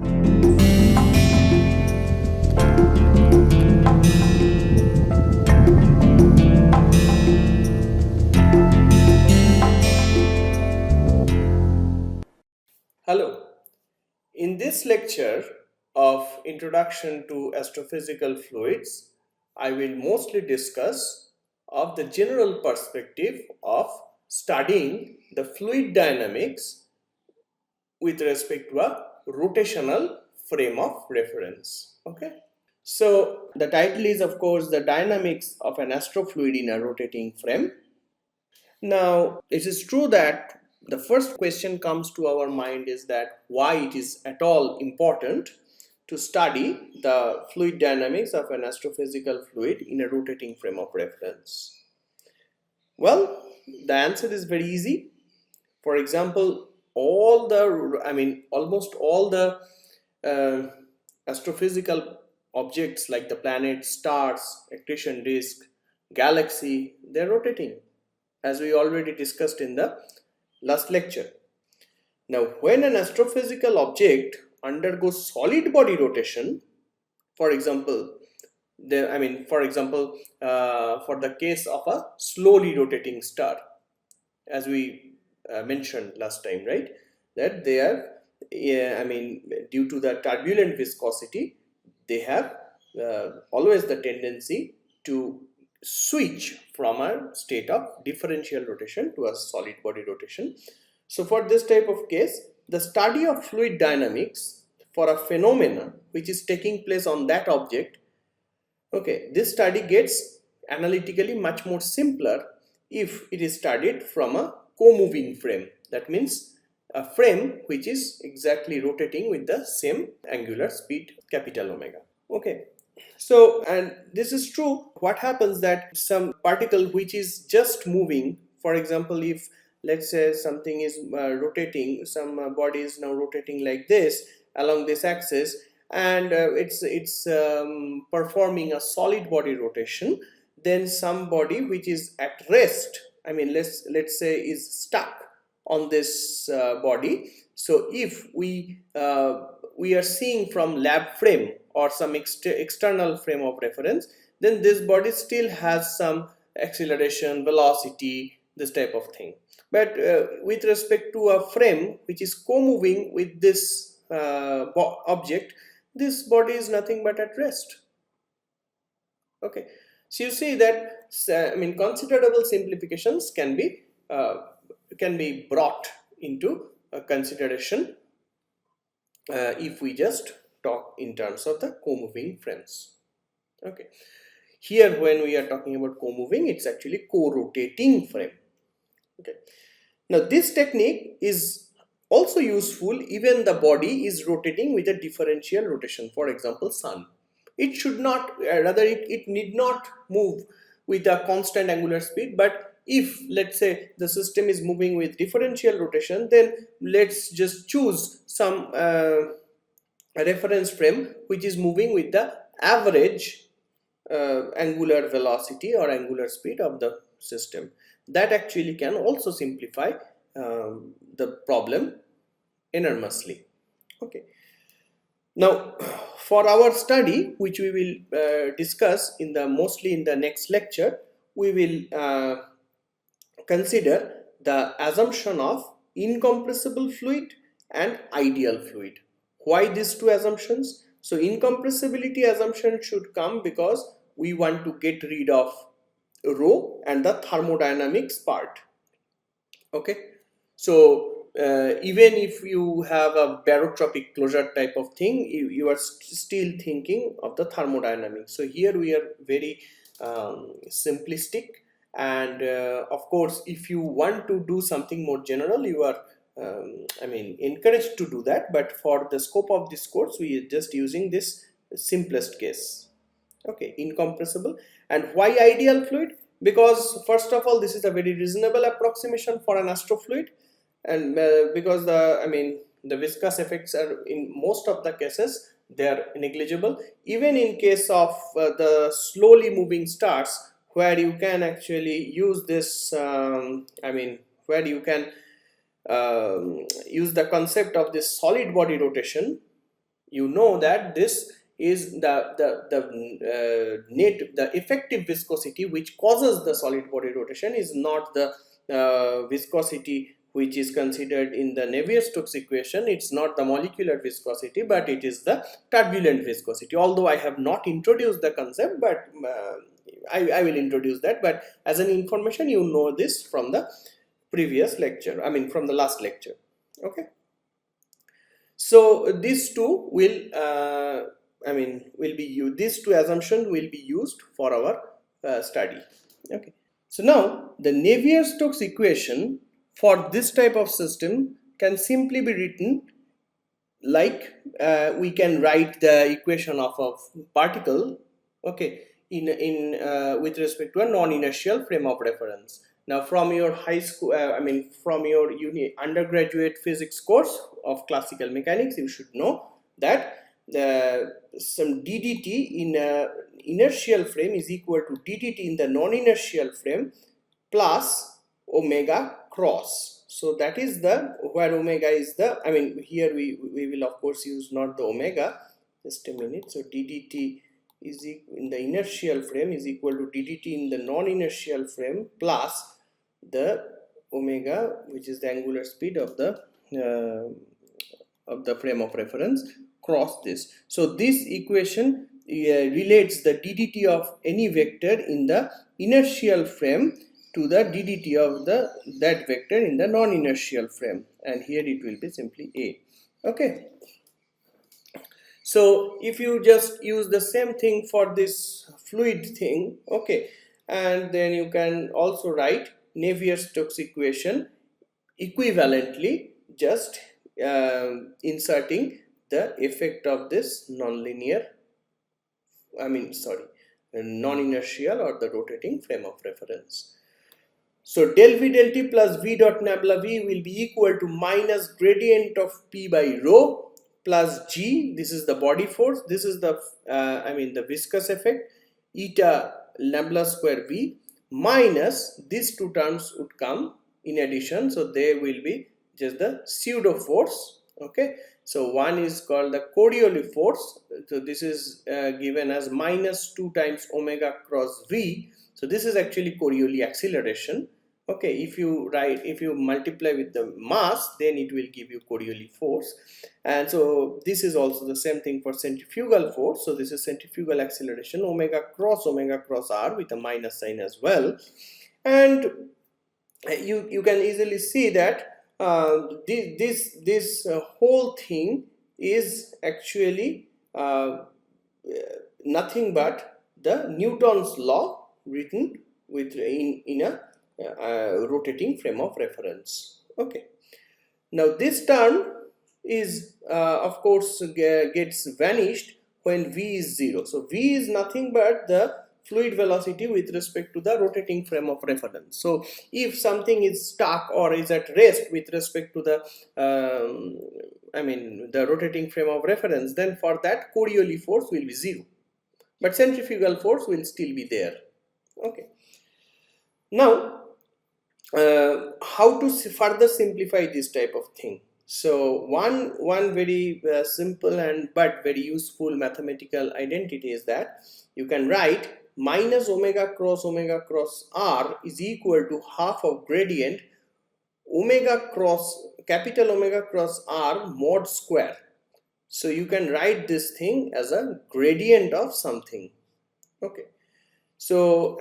Hello. In this lecture of Introduction to Astrophysical Fluids, I will mostly discuss of the general perspective of studying the fluid dynamics with respect to a rotational frame of reference. Okay. So the title is of course the dynamics of an astrofluid in a rotating frame. Now, it is true that the first question comes to our mind is that why it is at all important to study the fluid dynamics of an astrophysical fluid in a rotating frame of reference. Well, the answer is very easy. For example, almost all the uh, astrophysical objects like the planets, stars, accretion disk, galaxy, they're rotating, as we already discussed in the last lecture. Now, when an astrophysical object undergoes solid body rotation, for example, for the case of a slowly rotating star, as we mentioned last time, right? That they are, due to the turbulent viscosity, they have always the tendency to switch from a state of differential rotation to a solid body rotation. So for this type of case, the study of fluid dynamics for a phenomenon which is taking place on that object, okay, this study gets analytically much more simpler if it is studied from a co-moving frame. That means a frame which is exactly rotating with the same angular speed capital omega. Okay. So, and this is true. What happens that some particle which is just moving, for example, if let's say something is rotating, some body is now rotating like this along this axis, and it's performing a solid body rotation, then some body which is at rest, let's say is stuck on this body. So if we are seeing from lab frame or some external frame of reference, then this body still has some acceleration, velocity, this type of thing. But with respect to a frame which is co-moving with this object, this body is nothing but at rest. Okay, so you see that considerable simplifications can be brought into consideration if we just talk in terms of the co-moving frames. Okay, here when we are talking about co-moving, it's actually co-rotating frame. Okay, now this technique is also useful even the body is rotating with a differential rotation. For example, sun, it should not, it need not move with a constant angular speed, but if let's say the system is moving with differential rotation, then let's just choose some reference frame which is moving with the average angular velocity or angular speed of the system. That actually can also simplify the problem enormously. Okay, now for our study, which we will discuss mostly in the next lecture, we will consider the assumption of incompressible fluid and ideal fluid. Why these two assumptions? So incompressibility assumption should come because we want to get rid of rho and the thermodynamics part. Okay, so even if you have a barotropic closure type of thing, you are still thinking of the thermodynamics. So here we are very simplistic, and of course if you want to do something more general, you are encouraged to do that, but for the scope of this course we are just using this simplest case. Okay, incompressible. And why ideal fluid? Because first of all, this is a very reasonable approximation for an astrofluid, and because the viscous effects are in most of the cases they are negligible. Even in case of the slowly moving stars, where you can actually use this where you can use the concept of this solid body rotation, you know that this is the effective viscosity which causes the solid body rotation is not the viscosity which is considered in the Navier-Stokes equation. It's not the molecular viscosity, but it is the turbulent viscosity. Although I have not introduced the concept, but I will introduce that. But as an information, you know this from the previous lecture, I mean from the last lecture. Okay. So these two will, will be used. These two assumptions will be used for our study. Okay. So now the Navier-Stokes equation for this type of system can simply be written like we can write the equation of a particle, okay, in with respect to a non-inertial frame of reference. Now, from your high school, from your undergraduate physics course of classical mechanics, you should know that some ddt in a inertial frame is equal to ddt in the non-inertial frame plus omega cross. So that is the where omega is the, here we will of course use not the omega, just a minute. So ddt is in the inertial frame is equal to ddt in the non-inertial frame plus the omega, which is the angular speed of the frame of reference, cross this. So this equation relates the ddt of any vector in the inertial frame to the ddt of that vector in the non-inertial frame, and here it will be simply a. Okay. So if you just use the same thing for this fluid thing, okay, and then you can also write Navier-Stokes equation equivalently, just inserting the effect of this non-inertial or the rotating frame of reference. So del V del T plus V dot nabla V will be equal to minus gradient of P by rho plus G. This is the body force. This is the the viscous effect, eta nabla square V, minus these two terms would come in addition. So they will be just the pseudo force. Okay. So one is called the Coriolis force. So this is given as minus 2 times omega cross V. So this is actually Coriolis acceleration. Okay, if you multiply with the mass, then it will give you Coriolis force. And so this is also the same thing for centrifugal force. So this is centrifugal acceleration, omega cross r with a minus sign as well. And you can easily see that this whole thing is actually nothing but the Newton's law written with in a rotating frame of reference. Okay. Now this term is of course gets vanished when v is 0. So v is nothing but the fluid velocity with respect to the rotating frame of reference. So if something is stuck or is at rest with respect to the the rotating frame of reference, then for that Coriolis force will be 0, but centrifugal force will still be there. Okay. Now how to further simplify this type of thing? So one very simple and but very useful mathematical identity is that you can write minus omega cross r is equal to half of gradient capital omega cross r mod square. So you can write this thing as a gradient of something. Okay. So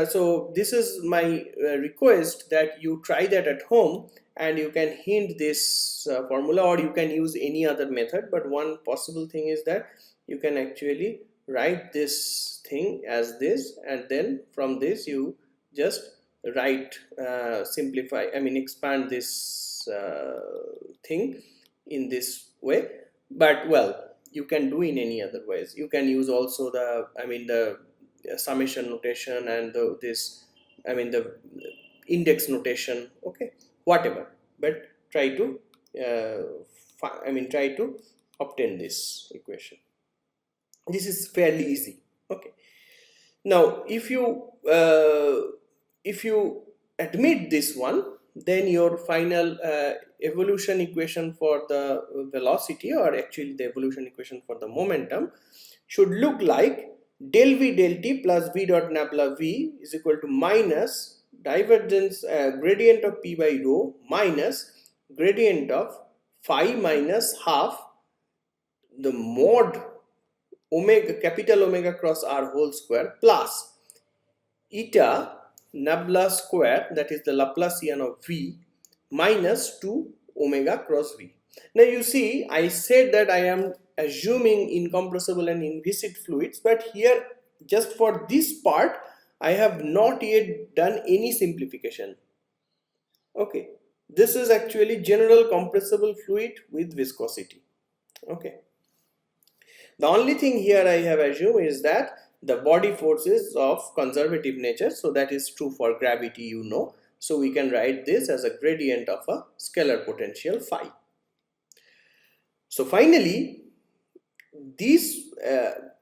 so this is my request that you try that at home, and you can hint this formula, or you can use any other method. But one possible thing is that you can actually write this thing as this, and then from this you just write expand this thing in this way. But well, you can do in any other ways. You can use also the the summation notation and the index notation. Okay, whatever, but try to try to obtain this equation. This is fairly easy. Okay. Now if you admit this one, then your final evolution equation for the velocity, or actually the evolution equation for the momentum, should look like del v del t plus v dot nabla v is equal to minus divergence gradient of p by rho minus gradient of phi minus half the mod omega, capital omega cross r whole square, plus eta nabla square, that is the Laplacian of v, minus 2 omega cross v. Now you see, I said that I am assuming incompressible and inviscid fluids, but here just for this part I have not yet done any simplification. Okay, this is actually general compressible fluid with viscosity. Okay, the only thing here I have assumed is that the body force is of conservative nature, so that is true for gravity, you know. So we can write this as a gradient of a scalar potential phi. So finally, these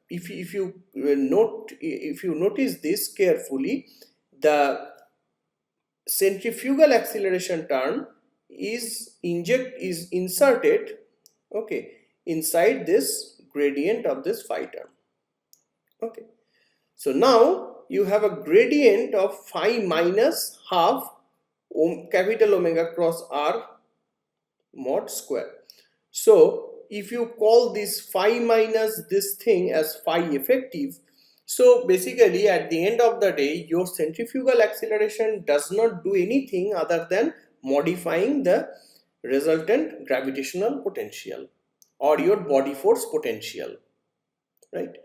if you notice this carefully, the centrifugal acceleration term is inserted, okay, inside this gradient of this phi term. Okay, so now you have a gradient of phi minus half capital omega cross r mod square. So if you call this phi minus this thing as phi effective, so basically at the end of the day your centrifugal acceleration does not do anything other than modifying the resultant gravitational potential or your body force potential, right?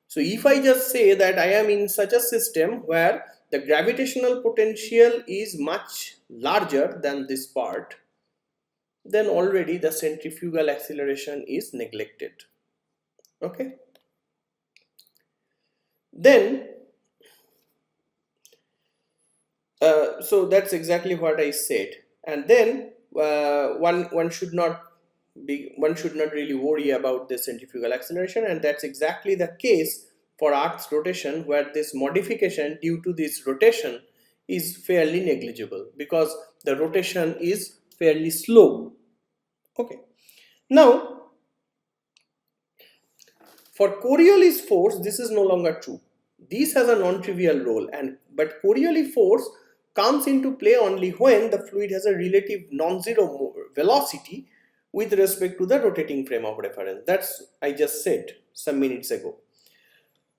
So if I just say that I am in such a system where the gravitational potential is much larger than this part, then already the centrifugal acceleration is neglected. Okay, then so that's exactly what I said. And then one should not really worry about the centrifugal acceleration, and that's exactly the case for Earth's rotation, where this modification due to this rotation is fairly negligible because the rotation is fairly slow. Okay, now for Coriolis force this is no longer true. This has a non-trivial role, but Coriolis force comes into play only when the fluid has a relative non-zero velocity with respect to the rotating frame of reference. That's I just said some minutes ago.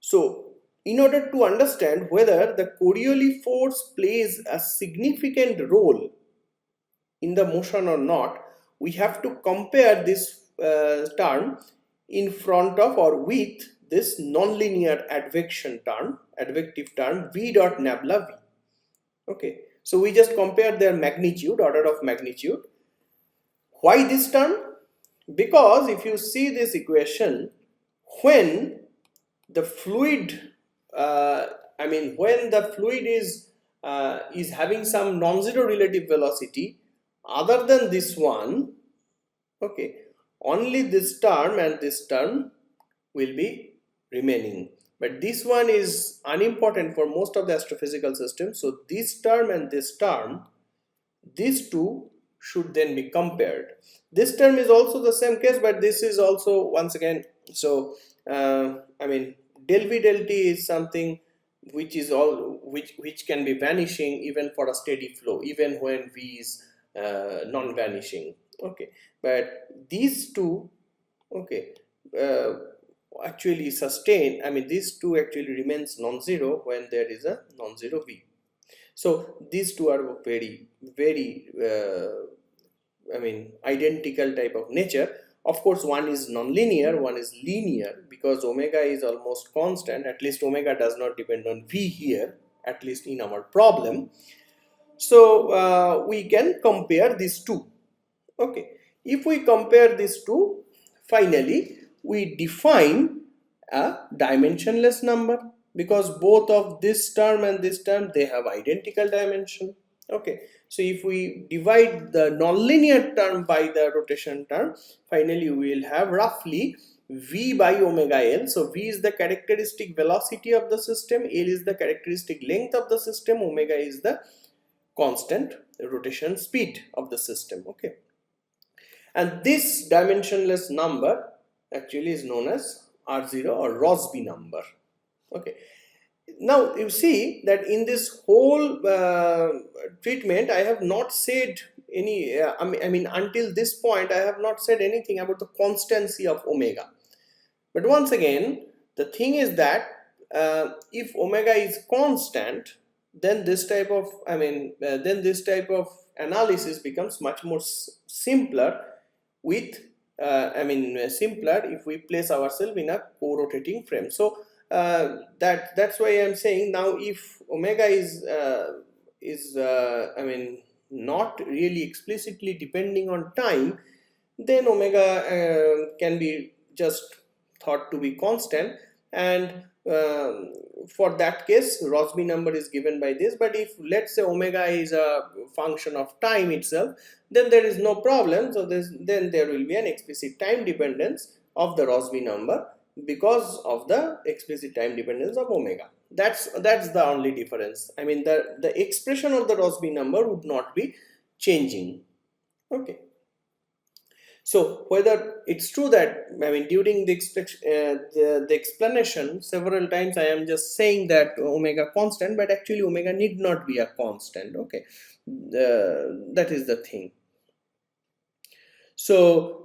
So in order to understand whether the Coriolis force plays a significant role in the motion or not, we have to compare this term in front of or with this nonlinear advection term, advective term v dot nabla v. Okay, so we just compare their magnitude, order of magnitude. Why this term? Because if you see this equation, when the fluid, when the fluid is having some non-zero relative velocity other than this one, okay, only this term and this term will be remaining. But this one is unimportant for most of the astrophysical systems. So this term and this term, these two should then be compared. This term is also the same case, but this is also once again, so del v del t is something which is which can be vanishing even for a steady flow, even when v is non-vanishing. Okay, but these two, okay, actually sustain, these two actually remains non-zero when there is a non-zero v. So these two are very identical type of nature. Of course, one is non-linear, one is linear, because omega is almost constant. At least omega does not depend on v here, at least in our problem. So we can compare these two. Okay, if we compare these two, finally we define a dimensionless number, because both of this term and this term, they have identical dimension. Okay, so if we divide the nonlinear term by the rotation term, finally we will have roughly v by omega l. So v is the characteristic velocity of the system, l is the characteristic length of the system, omega is the constant rotation speed of the system. Okay, and this dimensionless number actually is known as R0 or Rossby number. Okay, now you see that in this whole treatment I have not said any I mean until this point I have not said anything about the constancy of omega. But once again, the thing is that if omega is constant, then this type of analysis becomes much more simpler with simpler if we place ourselves in a co-rotating frame. So that's why I'm saying now if omega is not really explicitly depending on time, then omega can be just thought to be constant, and for that case Rossby number is given by this. But if let's say omega is a function of time itself, then there is no problem. So then there will be an explicit time dependence of the Rossby number because of the explicit time dependence of omega. That's the only difference. I mean the expression of the Rossby number would not be changing. Okay. So whether it's true that, I mean, during the explanation several times I am just saying that omega constant, but actually omega need not be a constant. Okay, that is the thing. So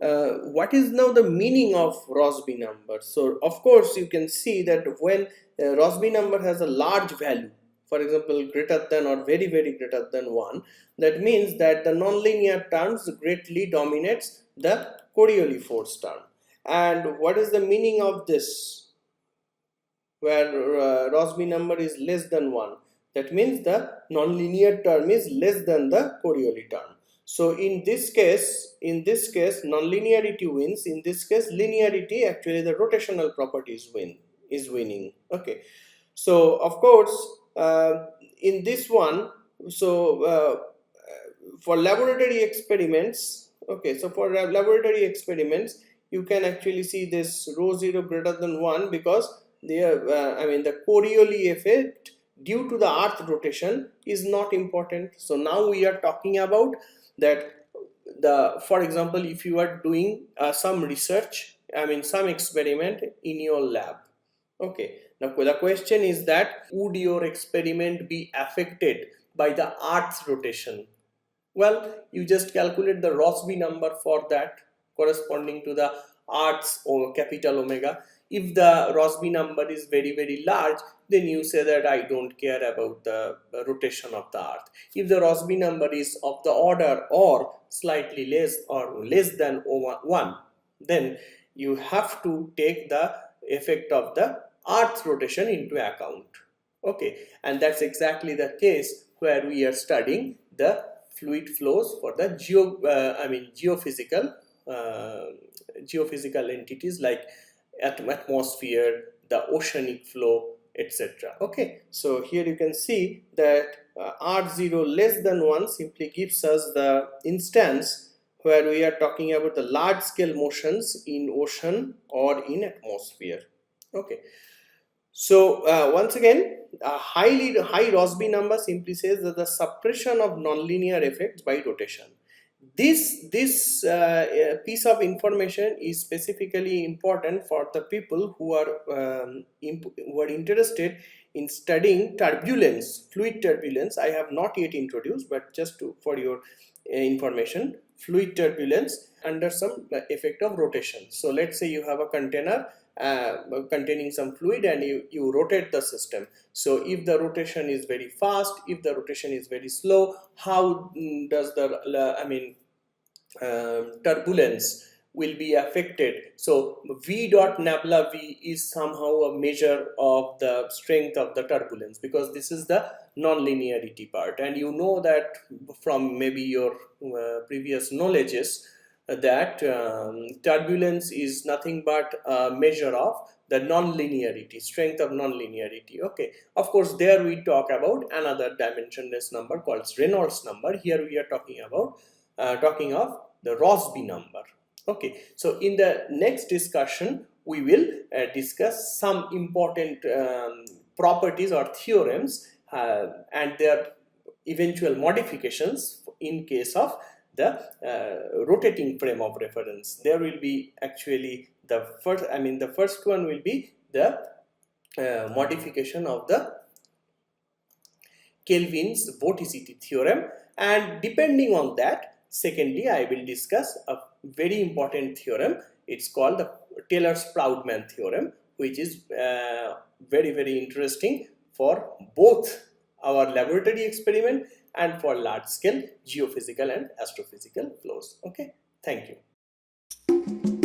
what is now the meaning of Rossby number? So of course you can see that when Rossby number has a large value, for example greater than or very greater than 1, that means that the nonlinear terms greatly dominates the Coriolis force term. And what is the meaning of this, where Rossby number is less than 1? That means the nonlinear term is less than the Coriolis term. So in this case nonlinearity wins. In this case linearity, actually the rotational properties is winning. Okay, so of course in this one, so for laboratory experiments, okay, so for laboratory experiments you can actually see this rho 0 greater than 1 because the Coriolis effect due to the earth rotation is not important. So now we are talking about that for example, if you are doing some research, some experiment in your lab. Okay, now the question is that would your experiment be affected by the earth's rotation? Well, you just calculate the Rossby number for that corresponding to the earth's or capital omega. If the Rossby number is very large, then you say that I don't care about the rotation of the earth. If the Rossby number is of the order or slightly less or less than 1, then you have to take the effect of the earth's rotation into account. Okay, and that's exactly the case where we are studying the fluid flows for the geophysical entities like atmosphere, the oceanic flow, etc. Okay, so here you can see that R0 less than 1 simply gives us the instance where we are talking about the large scale motions in ocean or in atmosphere. Okay, so once again, a high Rossby number simply says that the suppression of nonlinear effects by rotation. This piece of information is specifically important for the people who are interested in studying turbulence, fluid turbulence. I have not yet introduced, but just for your information, fluid turbulence under some effect of rotation. So let's say you have a container containing some fluid and you rotate the system. So if the rotation is very fast, if the rotation is very slow, how does the turbulence will be affected? So V dot nabla V is somehow a measure of the strength of the turbulence, because this is the non-linearity part, and you know that from maybe your previous knowledges that turbulence is nothing but a measure of the non-linearity, strength of non-linearity. Okay, of course there we talk about another dimensionless number called Reynolds number. Here we are talking about of the Rossby number. Okay, so in the next discussion we will discuss some important properties or theorems and their eventual modifications in case of the rotating frame of reference. There will be actually the first one will be the modification of the Kelvin's vorticity theorem, and depending on that, secondly, I will discuss a very important theorem. It's called the Taylor-Proudman theorem, which is very interesting for both our laboratory experiment and for large scale geophysical and astrophysical flows. Okay, thank you.